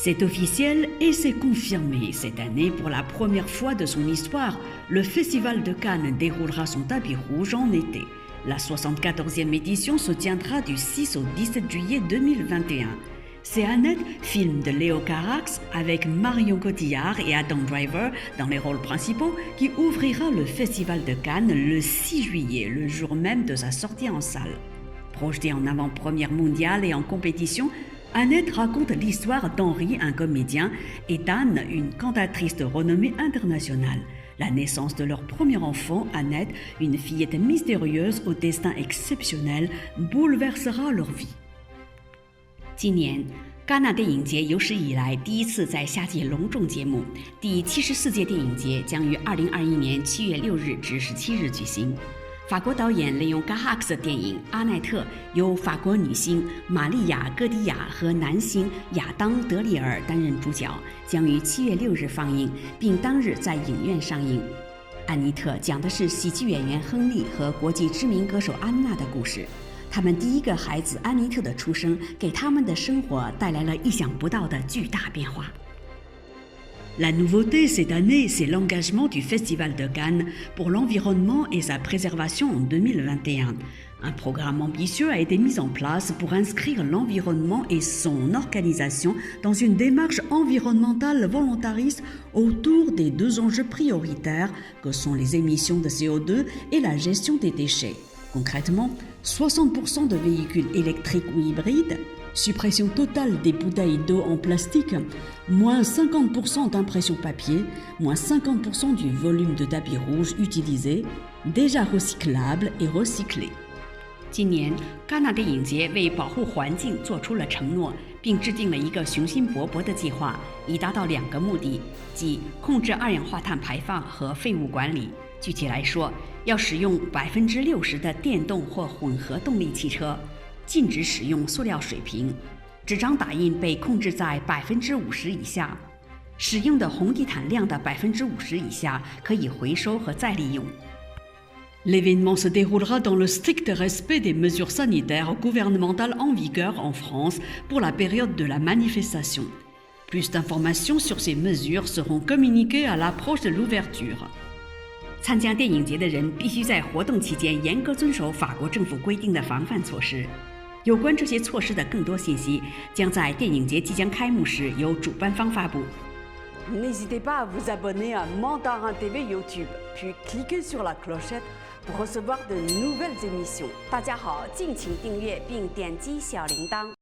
C'est officiel et c'est confirmé. Cette année, pour la première fois de son histoire, le Festival de Cannes déroulera son tapis rouge en été. La 74e édition se tiendra du 6 au 17 juillet 2021. C'est Annette, film de Léo Carax, avec Marion Cotillard et Adam Driver dans les rôles principaux, qui ouvrira le Festival de Cannes le 6 juillet, le jour même de sa sortie en salle. Projetée en avant-première mondiale et en compétition, Annette raconte l'histoire d'Henri, un comédien, et d'Anne, une cantatrice de renommée internationale. La naissance de leur premier enfant, Annette, une fillette mystérieuse au destin exceptionnel, bouleversera leur vie. 今年，戛纳电影节有史以来第一次在夏季隆重揭幕。第74届电影节将于2021年7月6日至17日举行。法国导演利用 Carax 的电影《阿奈特》由法国女星玛丽亚·戈迪亚和男星亚当·德里尔担任主角，将于7月6日放映，并当日在影院上映。安妮特讲的是喜剧演员亨利和国际知名歌手安娜的故事。他们第一个孩子安妮特的出生，给他们的生活带来了意想不到的巨大变化。La nouveauté cette année, c'est l'engagement du Festival de Cannes pour l'environnement et sa préservation en 2021. Un programme ambitieux a été mis en place pour inscrire l'environnement et son organisation dans une démarche environnementale volontariste autour des deux enjeux prioritaires que sont les émissions de CO2 et la gestion des déchets. Concrètement, 60% de véhicules électriques ou hybrides, suppression totale des bouteilles d'eau en plastique, moins 50% d'impression papier, moins 50% du volume de tapis rouge utilisé, déjà recyclable et recyclé. 今年，戛纳电影节为保护环境做出了承诺，并制定了一个雄心勃勃的计划，以达到2个目的，即控制二氧化碳排放和废物管理。具体来说，要使用60%的电动或混合动力汽车，禁止使用塑料水瓶，纸张打印被控制在50%以下，使用的红地毯量的50%以下可以回收和再利用。L'événement se déroulera dans le strict respect des mesures sanitaires gouvernementales en vigueur en France pour la période de la manifestation. Plus d'informations sur ces mesures seront communiquées à l'approche de l'ouverture. 参加电影节的人必须在活动期间严格遵守法国政府规定的防范措施。有关这些措施的更多信息将在电影节即将开幕时由主办方发布。N'hésitez pas à vous abonner à Mandarin TV YouTube, puis cliquez sur la clochette pour recevoir de nouvelles émissions. 大家好，敬请订阅并点击小铃铛。